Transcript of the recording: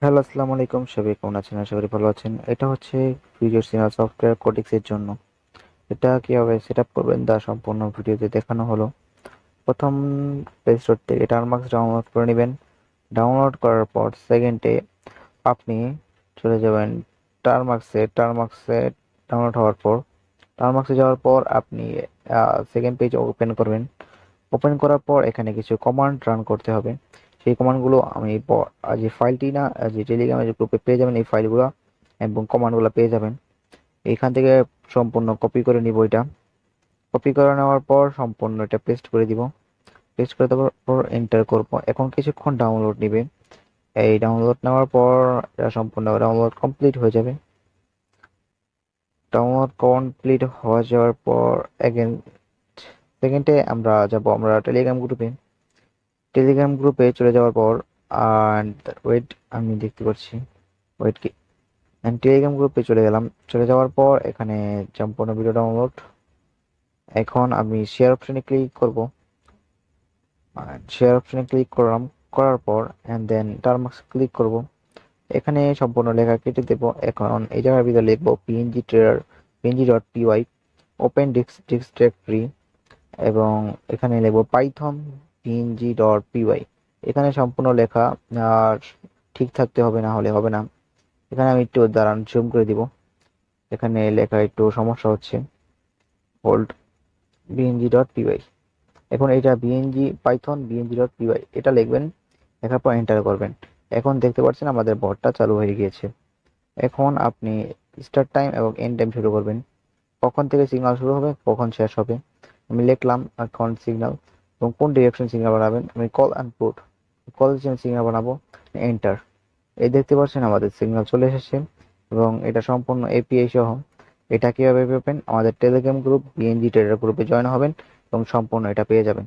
Hello, আসসালামু আলাইকুম। সবাই কেমন আছেন? আশা করি ভালো আছেন। এটা হচ্ছে ভিডিও সিগন্যাল সফটওয়্যার কোডিক্স এর জন্য। এটা কিভাবে সেট আপ করবেন তা সম্পূর্ণ ভিডিওতে দেখানো হলো। প্রথম প্লে স্টোর থেকে টারমার্কস ডাউনলোড করে নেবেন। ডাউনলোড করার পর সেকেন্ডে আপনি চলে যাবেন টারমার্কসে ডাউনলোড হওয়ার পর টারমার্কসে যাওয়ার পর আপনি সেকেন্ড পেজ ওপেন করবেন। ওপেন করার পর এখানে কিছু কমান্ড রান করতে হবে। সেই কমান্ডগুলো আমি যে ফাইলটি না যে টেলিগ্রামে যে গ্রুপে পেয়ে যাবেন এই ফাইলগুলো এবং কমান্ডগুলো পেয়ে যাবেন। এখান থেকে সম্পূর্ণ কপি করে নিব। এটা কপি করে নেওয়ার পর সম্পূর্ণ এটা পেস্ট করে দিব। পেস্ট করে দেওয়ার পর এন্টার করব। এখন কিছুক্ষণ ডাউনলোড নেবে। এই ডাউনলোড নেওয়ার পর এটা সম্পূর্ণ ডাউনলোড কমপ্লিট হয়ে যাবে। ডাউনলোড কমপ্লিট হয়ে যাওয়ার পর এগেন সেকেন্ডে আমরা টেলিগ্রাম গ্রুপে চলে যাওয়ার পর and ওয়েট আমি দেখতে পাচ্ছি ওয়েট কি টেলিগ্রাম গ্রুপে চলে গেলাম। চলে যাওয়ার পর এখানে সম্পূর্ণ ভিডিও ডাউনলোড। এখন আমি শেয়ার অপশনে ক্লিক করব। শেয়ার অপশনে ক্লিক করলাম। করার পর এন্ড দেন টার্মস ক্লিক করব। এখানে সম্পূর্ণ লেখা কেটে দেব। এখন এই জায়গার ভিতরে লিখবো PNG trader PNG dot PY open disk directory এবং এখানে লিখবো পাইথন পিএনজি ডট পিওয়াই। এখানে সম্পূর্ণ লেখা আর ঠিক থাকতে হবে, না হলে হবে না। এখানে আমি একটু দাঁড়ান জুম করে দিব। এখানে লেখা একটু সমস্যা হচ্ছে। Hold BNG dot PY. এখন এটা BNG Python BNG dot PY এটা লিখবেন। লেখার পর এন্টার করবেন। এখন দেখতে পাচ্ছেন আমাদের বটটা চালু হয়ে গিয়েছে। এখন আপনি স্টার্ট টাইম এবং এন্ড টাইম শুরু করবেন। কখন থেকে সিগন্যাল শুরু হবে, কখন শেষ হবে। আমি লিখলাম এখন সিগন্যাল এবং কোন ডিরেকশন সিগন্যাল বানাবেন। আমি call and put call signal বানাবো। এন্টার। এই দেখতে পাচ্ছেন আমাদের সিগন্যাল চলে এসেছে এবং এটা সম্পূর্ণ এপিআই সহ। এটা কিভাবে পাবেন? আমাদের টেলিগ্রাম গ্রুপ বিএনজি ট্রেডার গ্রুপে জয়েন হবেন এবং সম্পূর্ণ এটা পেয়ে যাবেন।